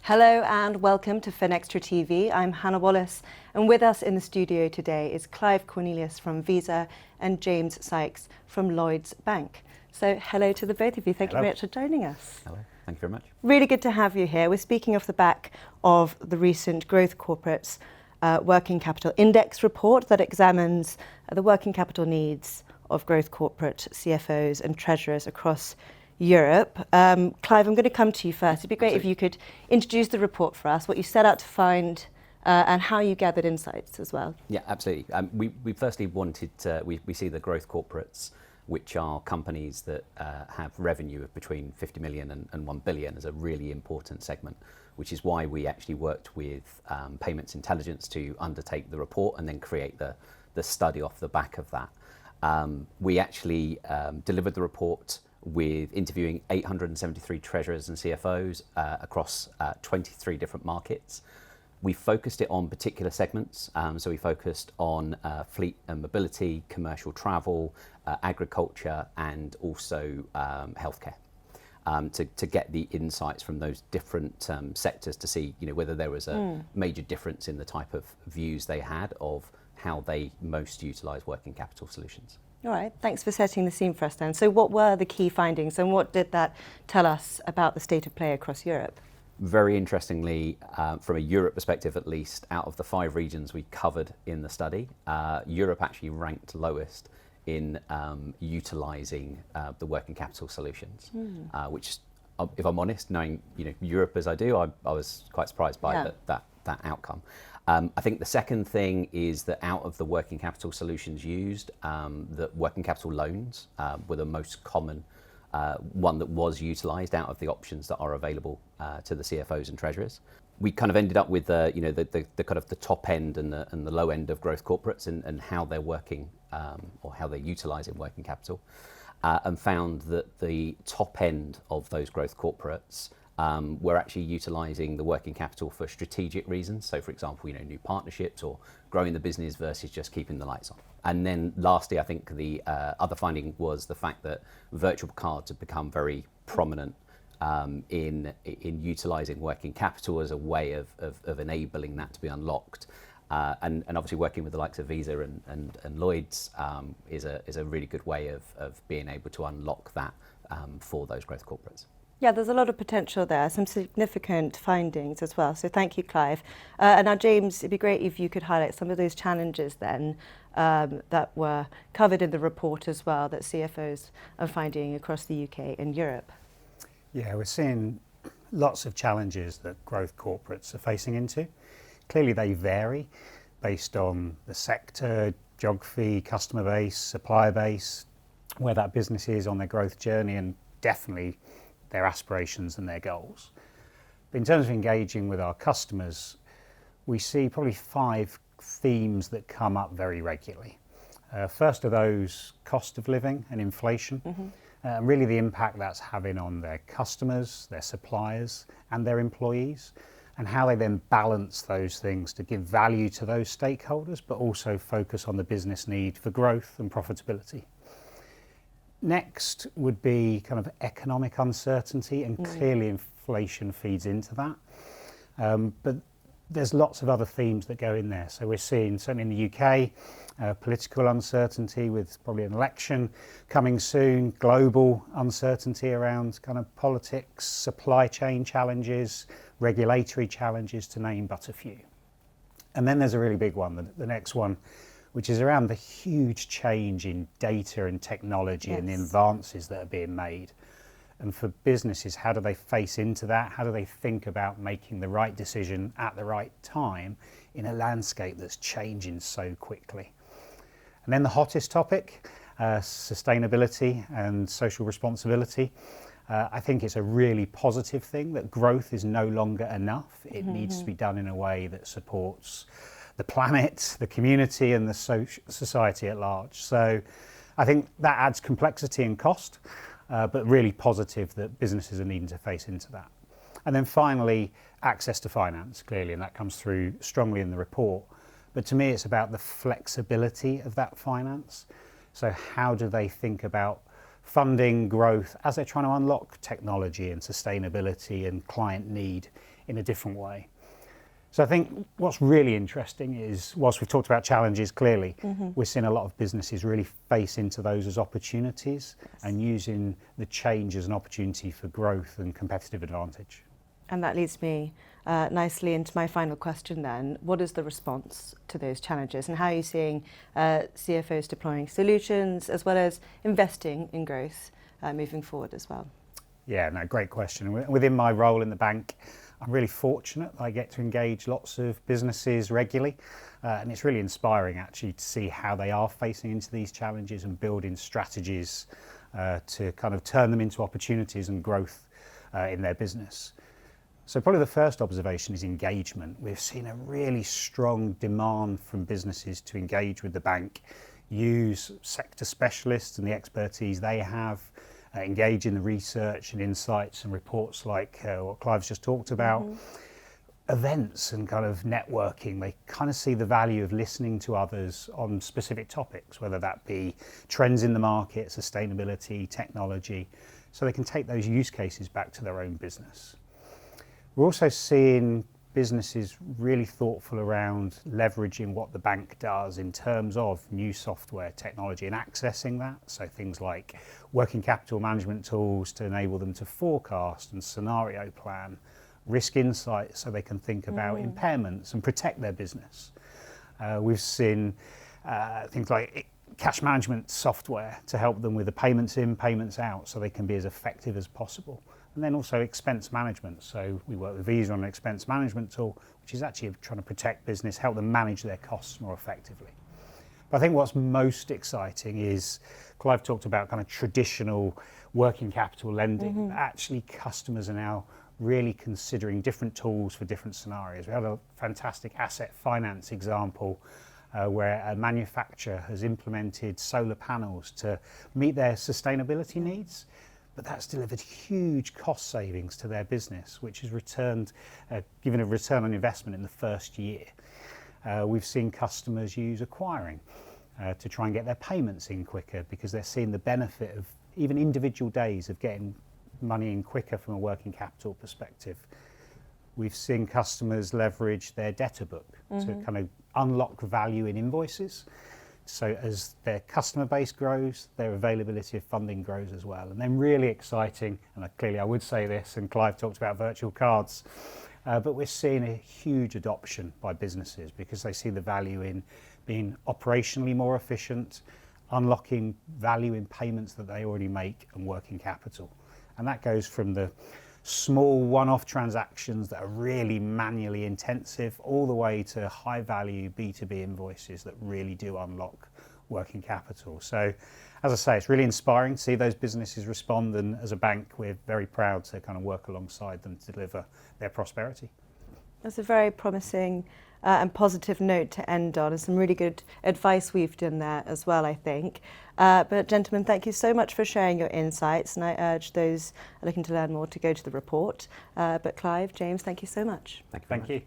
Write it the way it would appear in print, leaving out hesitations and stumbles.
Hello and welcome to FinextraTV. I'm Hannah Wallace, and with us in the studio today is Clive Cornelius from Visa and James Sykes from Lloyds Bank. So hello to the both of you. Thank you very much for joining us. Hello, thank you very much. Really good to have you here. We're speaking off the back of the recent Growth Corporates Working Capital Index report that examines the working capital needs of growth corporate CFOs and treasurers across Europe. Clive, I'm going to come to you first. It'd be great if you could introduce the report for us, what you set out to find, and how you gathered insights as well. Yeah, absolutely. We firstly wanted to, we see the growth corporates, which are companies that have revenue of between 50 million and 1 billion, as a really important segment, which is why we actually worked with Payments Intelligence to undertake the report and then create the study off the back of that. We actually delivered the report with interviewing 873 treasurers and CFOs across 23 different markets. We focused it on particular segments, so we focused on fleet and mobility, commercial travel, agriculture, and also healthcare, to get the insights from those different sectors to see, whether there was a major difference in the type of views they had of how they most utilise working capital solutions. All right, thanks for setting the scene for us then. So what were the key findings and what did that tell us about the state of play across Europe? Very interestingly, from a Europe perspective at least, out of the 5 regions we covered in the study, Europe actually ranked lowest in utilising the working capital solutions, which, if I'm honest, knowing Europe as I do, I was quite surprised by that outcome. I think the second thing is that out of the working capital solutions used, that working capital loans were the most common one that was utilised out of the options that are available to the CFOs and treasurers. We kind of ended up with the kind of the top end and the low end of growth corporates and how they're working or how they're utilising working capital, and found that the top end of those growth corporates we're actually utilising the working capital for strategic reasons. So, for example, new partnerships or growing the business versus just keeping the lights on. And then lastly, I think the other finding was the fact that virtual cards have become very prominent in utilising working capital as a way of enabling that to be unlocked. And obviously working with the likes of Visa and Lloyds is a really good way of being able to unlock that for those growth corporates. Yeah, there's a lot of potential there, some significant findings as well. So thank you, Clive. And now, James, it'd be great if you could highlight some of those challenges then that were covered in the report as well that CFOs are finding across the UK and Europe. Yeah, we're seeing lots of challenges that growth corporates are facing into. Clearly, they vary based on the sector, geography, customer base, supplier base, where that business is on their growth journey, and definitely their aspirations and their goals. But in terms of engaging with our customers, we see probably 5 themes that come up very regularly. First are those cost of living and inflation, and really the impact that's having on their customers, their suppliers, and their employees, and how they then balance those things to give value to those stakeholders, but also focus on the business need for growth and profitability. Next would be kind of economic uncertainty, and clearly inflation feeds into that. But there's lots of other themes that go in there. So we're seeing, certainly in the UK, political uncertainty with probably an election coming soon, global uncertainty around kind of politics, supply chain challenges, regulatory challenges, to name but a few. And then there's a really big one, the next one, which is around the huge change in data and technology and the advances that are being made. And for businesses, how do they face into that? How do they think about making the right decision at the right time in a landscape that's changing so quickly? And then the hottest topic, sustainability and social responsibility. I think it's a really positive thing that growth is no longer enough. It needs to be done in a way that supports the planet, the community, and the society at large. So I think that adds complexity and cost, but really positive that businesses are needing to face into that. And then finally, access to finance, clearly, and that comes through strongly in the report. But to me, it's about the flexibility of that finance. So how do they think about funding growth as they're trying to unlock technology and sustainability and client need in a different way. So I think what's really interesting is, whilst we've talked about challenges clearly, we're seeing a lot of businesses really face into those as opportunities and using the change as an opportunity for growth and competitive advantage. And that leads me nicely into my final question then. What is the response to those challenges, and how are you seeing CFOs deploying solutions as well as investing in growth moving forward as well? Yeah, no, great question. Within my role in the bank, I'm really fortunate that I get to engage lots of businesses regularly, and it's really inspiring actually to see how they are facing into these challenges and building strategies to kind of turn them into opportunities and growth in their business. So probably the first observation is engagement. We've seen a really strong demand from businesses to engage with the bank, use sector specialists and the expertise they have, engage in the research and insights and reports like what Clive's just talked about. Events and kind of networking, they kind of see the value of listening to others on specific topics, whether that be trends in the market, sustainability, technology, so they can take those use cases back to their own business. We're also seeing businesses really thoughtful around leveraging what the bank does in terms of new software technology and accessing that. So things like working capital management tools to enable them to forecast and scenario plan, risk insights so they can think about impairments and protect their business. We've seen things like cash management software to help them with the payments in, payments out, so they can be as effective as possible. And then also expense management. So we work with Visa on an expense management tool, which is actually trying to protect business, help them manage their costs more effectively. But I think what's most exciting is, Clive talked about kind of traditional working capital lending. Actually, customers are now really considering different tools for different scenarios. We had a fantastic asset finance example where a manufacturer has implemented solar panels to meet their sustainability needs. But that's delivered huge cost savings to their business, which has given a return on investment in the first year. We've seen customers use acquiring to try and get their payments in quicker because they're seeing the benefit of even individual days of getting money in quicker from a working capital perspective. We've seen customers leverage their debtor book to kind of unlock value in invoices. So as their customer base grows, their availability of funding grows as well. And then really exciting, and clearly I would say this, and Clive talked about virtual cards, but we're seeing a huge adoption by businesses because they see the value in being operationally more efficient, unlocking value in payments that they already make and working capital. And that goes from the small one-off transactions that are really manually intensive all the way to high value B2B invoices that really do unlock working capital. So as I say, it's really inspiring to see those businesses respond, and as a bank we're very proud to kind of work alongside them to deliver their prosperity. That's a very promising and positive note to end on, and some really good advice we've done there as well, I think. But gentlemen, thank you so much for sharing your insights, and I urge those looking to learn more to go to the report. But Clive, James, thank you so much. Thank you.